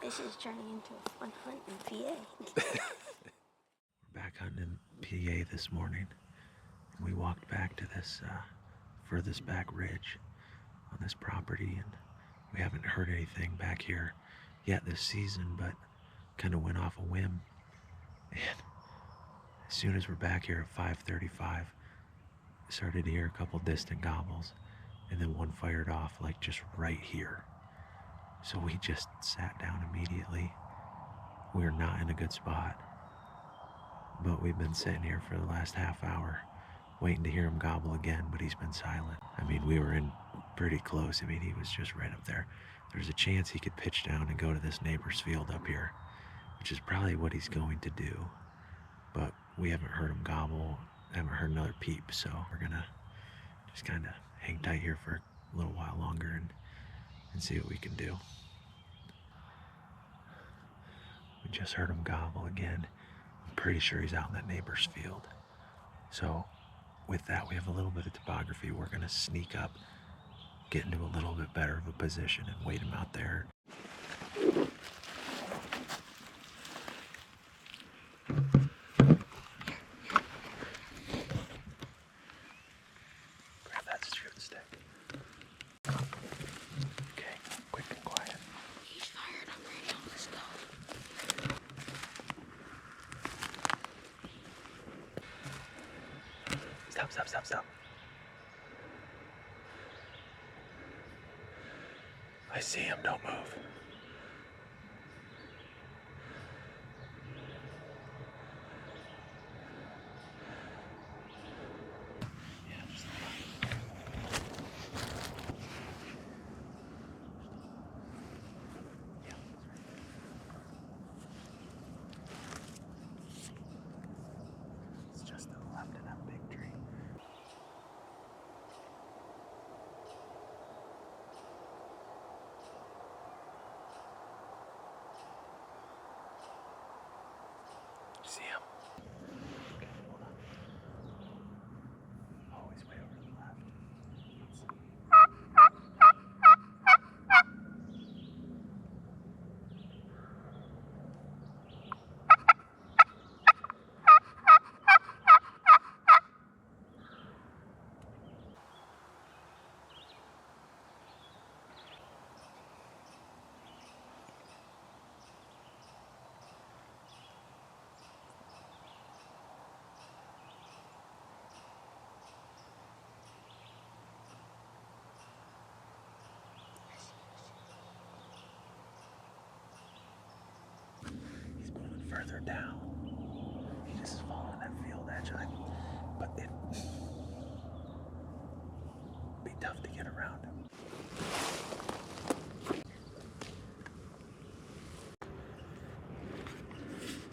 This is turning into a fun hunt in PA. We're back hunting in PA this morning. And we walked back to this furthest back ridge on this property, and we haven't heard anything back here yet this season, but kind of went off a whim. And as soon as we're back here at 5:35, started to hear a couple distant gobbles, and then one fired off like just right here. So we just sat down immediately. We're not in a good spot, but we've been sitting here for the last half hour waiting to hear him gobble again, but he's been silent. I mean, we were in pretty close. I mean, he was just right up there. There's a chance he could pitch down and go to this neighbor's field up here, which is probably what he's going to do. But we haven't heard him gobble, haven't heard another peep, so we're gonna just kind of hang tight here for a little while longer and see what we can do. We just heard him gobble again. I'm pretty sure he's out in that neighbor's field. So with that, we have a little bit of topography. We're gonna sneak up, get into a little bit better of a position and wait him out there. Grab that shooting stick. Okay, quick and quiet. He's fired up right now. Let's go. Stop. I see him, don't move. Yeah, just yeah, it's just to the left of that big tree. See him? Okay, hold on. Oh, he's way over to the left. He's moving further down. He just is following that field edge. But it'd be tough to get around him.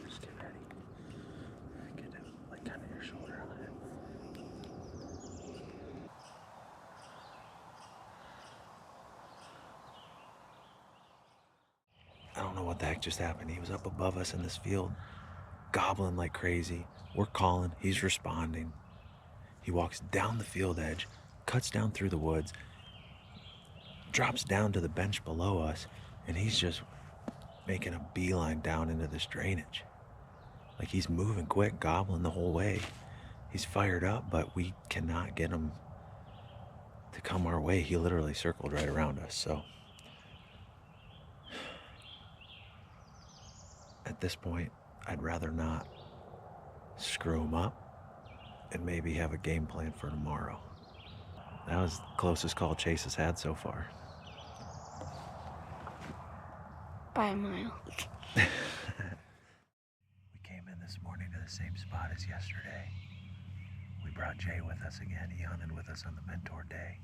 Just get ready. Get it like kind of your shoulder on it. I don't know what the heck just happened. He was up above us in this field, gobbling like crazy. We're calling, he's responding. He walks down the field edge, cuts down through the woods, drops down to the bench below us, and he's just making a beeline down into this drainage. Like he's moving quick, gobbling the whole way. He's fired up, but we cannot get him to come our way. He literally circled right around us, so. At this point, I'd rather not screw him up and maybe have a game plan for tomorrow. That was the closest call Chase has had so far. By a mile. We came in this morning to the same spot as yesterday. We brought Jay with us again. He hunted with us on the Mentor Day.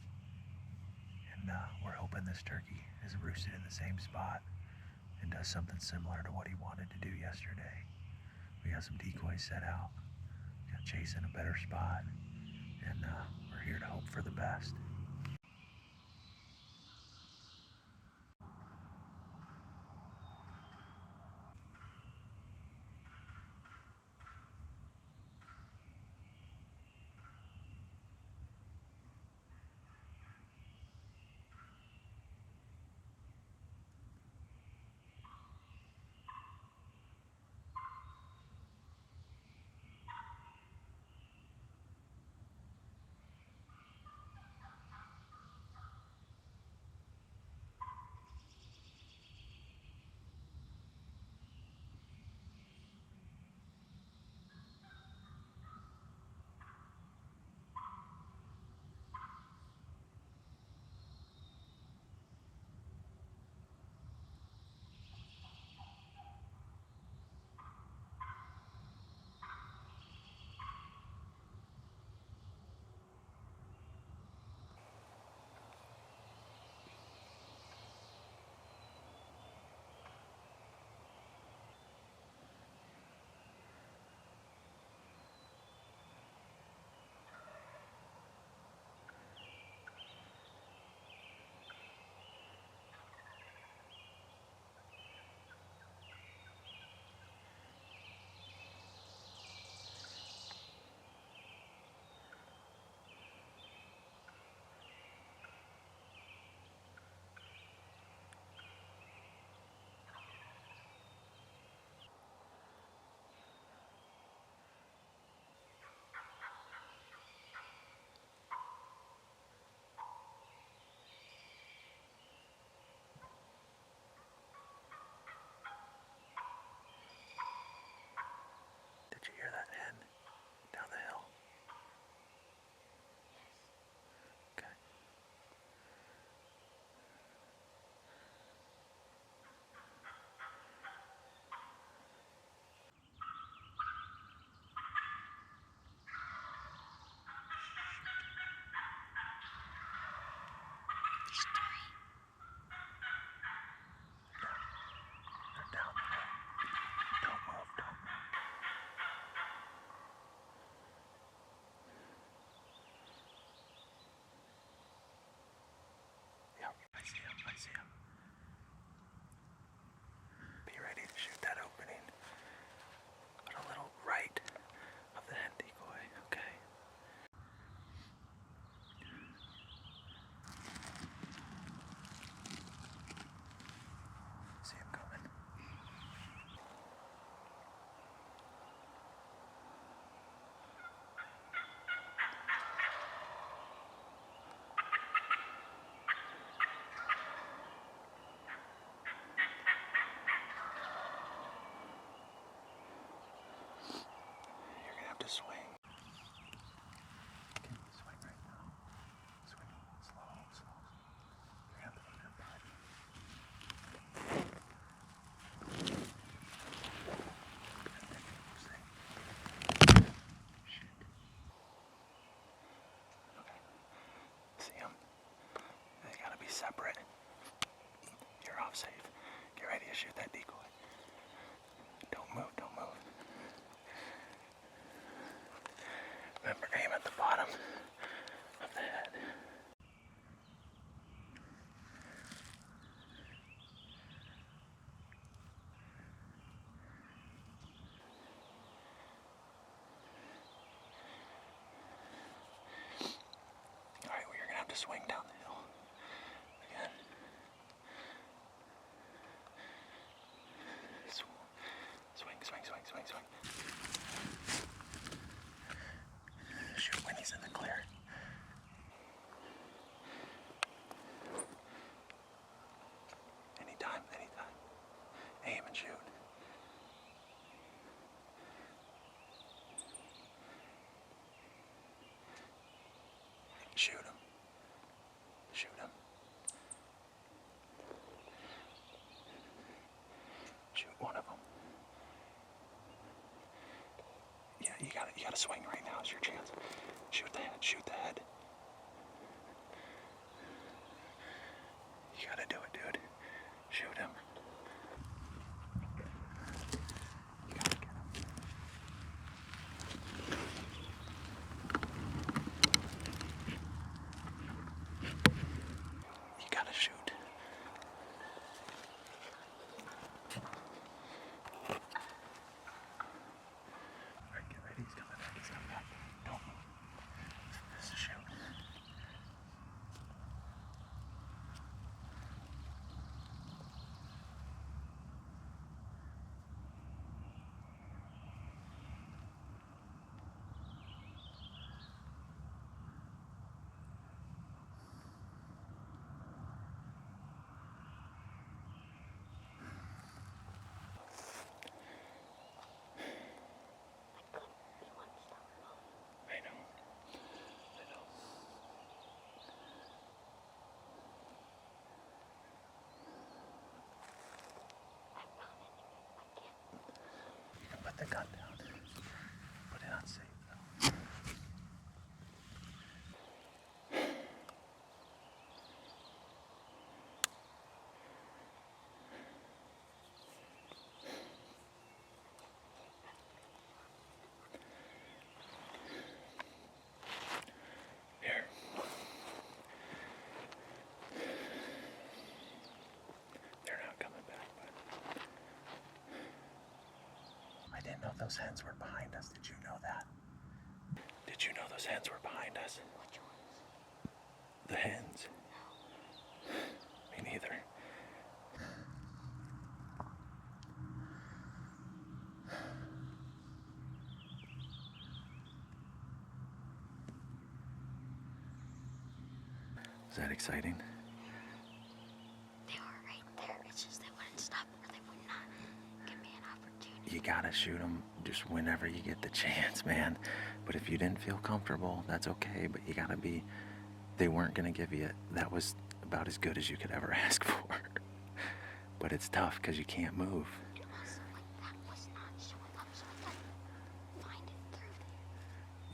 And we're hoping this turkey is roosted in the same spot and does something similar to what he wanted to do yesterday. We got some decoys set out, got Chase in a better spot, and we're here to hope for the best. separate. You're off safe. Get ready to shoot that decoy. Don't move, don't move. Remember, aim at the bottom of the head. Alright, well, you're gonna have to swing down the hill. Again. Swing, swing, swing, swing, swing. Shoot when he's in the clear. Anytime, anytime. Aim and shoot. Shoot him. Shoot him. Shoot one of them. Yeah, you gotta swing right now. It's your chance. Shoot the head. Shoot the head. You gotta do it, dude. Shoot him. You gotta get him. You gotta shoot. Alright, get ready. He's coming back. He's coming back. Don't move. This is shoot. I know. I know. You can put the gun down. Put it on safe though. Here. They're not coming back, but I didn't know those hens were behind us. Did you know that? Did you know those hens were behind us? Which ones? The hens. Me neither. Is that exciting? They were right there. It's just they wouldn't stop or they would not give me an opportunity. You gotta shoot them just whenever you get the chance, man. But if you didn't feel comfortable, that's okay. But you gotta be, they weren't gonna give you, that was about as good as you could ever ask for. But it's tough because you can't move. And also, like, that was not showing up, so I couldn't find it through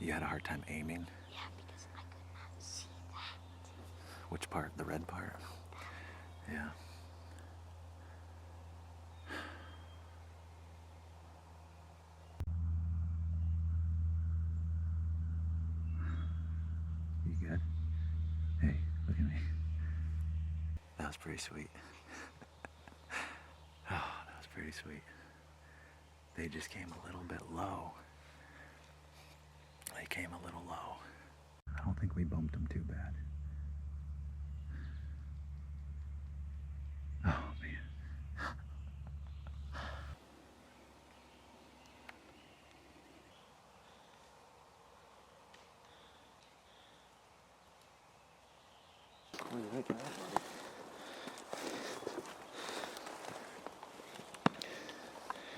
there. You had a hard time aiming. Yeah, because I could not see that. Which part? The red part? Yeah. You good? Hey, look at me. That was pretty sweet. Oh, that was pretty sweet. They just came a little bit low. They came a little low. I don't think we bumped them too bad. Oh, man.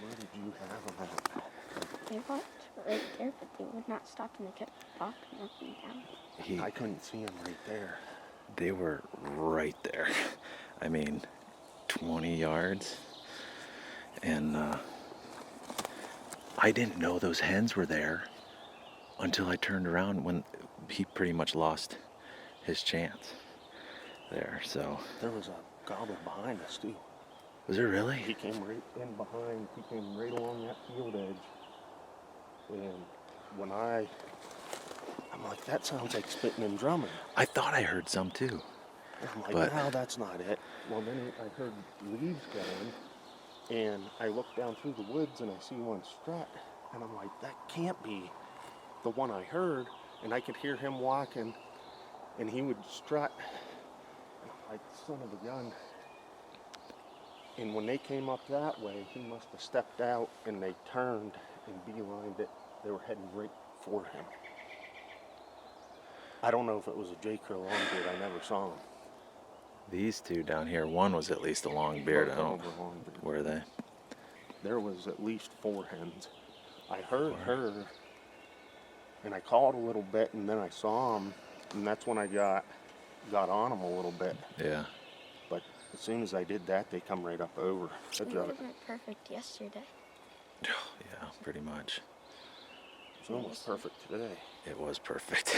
Where did you have them at? They walked right there, but they would not stop and they kept walking up and down. I couldn't see them right there. They were right there. I mean, 20 yards. And I didn't know those hens were there until I turned around when he pretty much lost his chance. there. So There was a gobbler behind us too. was it really? He came right in behind. He came right along that field edge. And when I'm like, that sounds like spitting and drumming. I thought I heard some too. And I'm like, But no, that's not it. Well, then I heard leaves going, and I look down through the woods and I see one strut, and I'm like, that can't be the one I heard. And I could hear him walking, and he would strut. And I'm like, son of a gun. And when they came up that way, he must have stepped out, and they turned and beelined it. They were heading right for him. I don't know if it was a J. Crew longbeard. I never saw him. these two down here, one was at least a long beard. I don't. Were they? There was at least 4 hens. I heard her, and I called a little bit, and then I saw them, and that's when I got on them a little bit. Yeah. But as soon as I did that, they come right up over. It wasn't perfect yesterday. Yeah, pretty much. It was almost perfect today. It was perfect.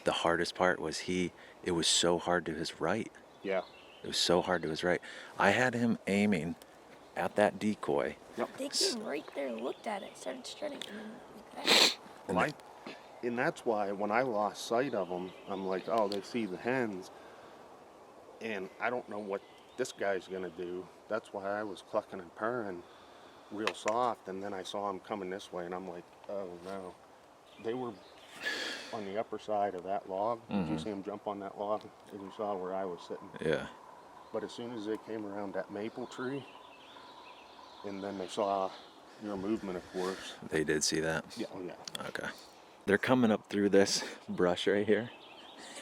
The hardest part was it was so hard to his right. Yeah. It was so hard to his right. I had him aiming at that decoy. Yep. They came right there, looked at it, started strutting, and then like that. Well, and that's why when I lost sight of them, I'm like, oh, they see the hens, and I don't know what this guy's gonna do. That's why I was clucking and purring real soft, and then I saw him coming this way, and I'm like, oh no. They were on the upper side of that log. Did you see him jump on that log? And you saw where I was sitting. Yeah. But as soon as they came around that maple tree, and then they saw your movement, of course. They did see that? Yeah, oh yeah. Okay. They're coming up through this brush right here.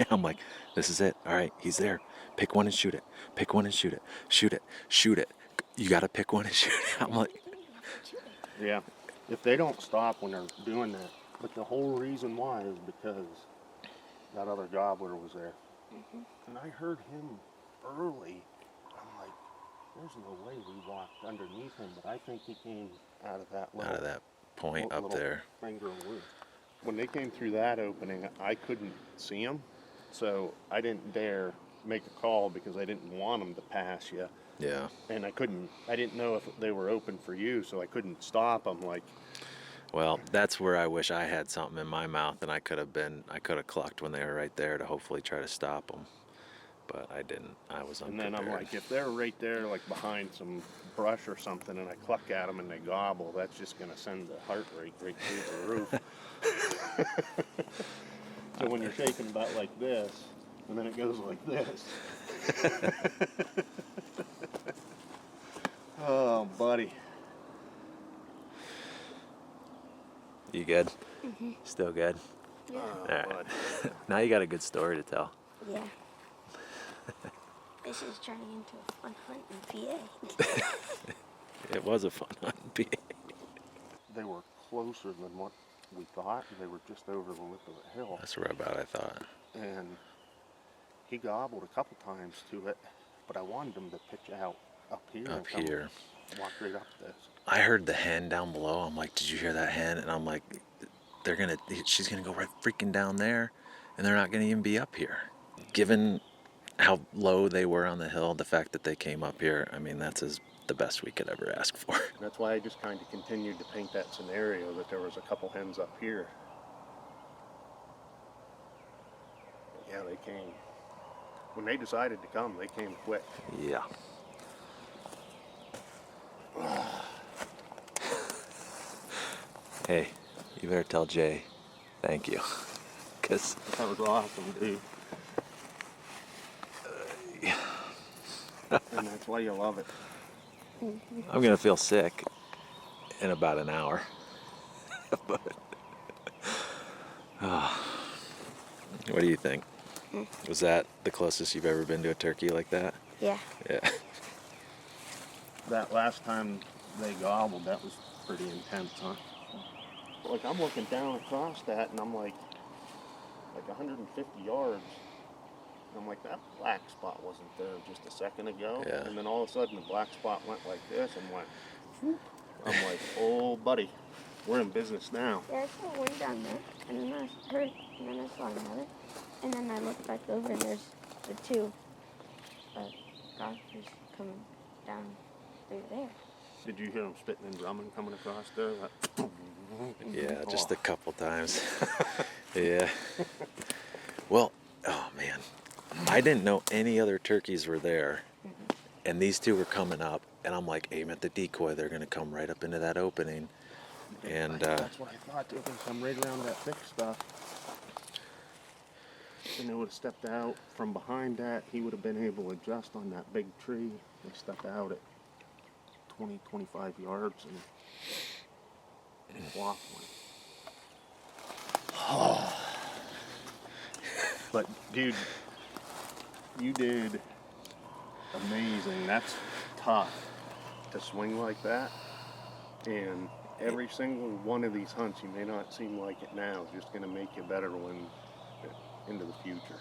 I'm like, this is it. All right, he's there. Pick one and shoot it. Pick one and shoot it. Shoot it. Shoot it. You got to pick one and shoot it. I'm like, Yeah. If they don't stop when they're doing that. But the whole reason why is because that other gobbler was there. And I heard him early. I'm like, there's no way we walked underneath him. But I think he came out of that little, out of that point up there. finger of wood. When they came through that opening, I couldn't see them. So I didn't dare make a call because I didn't want them to pass you. Yeah. And I didn't know if they were open for you, so I couldn't stop them. Like, Well, that's where I wish I had something in my mouth and I could have clucked when they were right there to hopefully try to stop them. But I didn't. I was unprepared. and then I'm like, if they're right there, like behind some brush or something, and I cluck at them and they gobble, that's just going to send the heart rate right through the roof. So when you're shaking about like this, and then it goes like this. Oh, buddy. You good? Still good? Yeah. Oh, All right. bud. Now you got a good story to tell. Yeah. This is turning into a fun hunt in PA. It was a fun hunt. They were closer than what we thought. They were just over the lip of the hill. That's where about I thought. And he gobbled a couple times to it, but I wanted him to pitch out up here. Up here. Walk right up this. I heard the hen down below. I'm like, did you hear that hen? And I'm like, she's gonna go right freaking down there, and they're not gonna even be up here. Given how low they were on the hill, the fact that they came up here, I mean, that's the best we could ever ask for. That's why I just kind of continued to paint that scenario that there was a couple hens up here. Yeah, they came. When they decided to come, they came quick. Yeah. Hey, you better tell Jay thank you. Because That was awesome, dude. And that's why you love it. I'm going to feel sick in about an hour. But, what do you think? Was that the closest you've ever been to a turkey like that? Yeah. Yeah. That last time they gobbled, that was pretty intense, huh? Like, I'm looking down across that, and I'm like 150 yards. And I'm like, that black spot wasn't there just a second ago. Yeah. And then all of a sudden, the black spot went like this and went, whoop. I'm like, oh, buddy, we're in business now. Yeah, I saw one down there, and then I heard, and then I saw another, and then I looked back over, and there's the two gobblers coming down through there. Did you hear them spitting and drumming coming across there? Yeah, just Oh. a couple times. Yeah. Well, oh man, I didn't know any other turkeys were there, and these two were coming up, and I'm like, aim at the decoy. They're gonna come right up into that opening, and That's what I thought. They're gonna come right around that thick stuff. And they would have stepped out from behind that. He would have been able to adjust on that big tree. They stepped out at 20, 25 yards and blocked one. But dude, you did amazing. That's tough to swing like that. And every single one of these hunts, you may not seem like it now, is just going to make you better when into the future.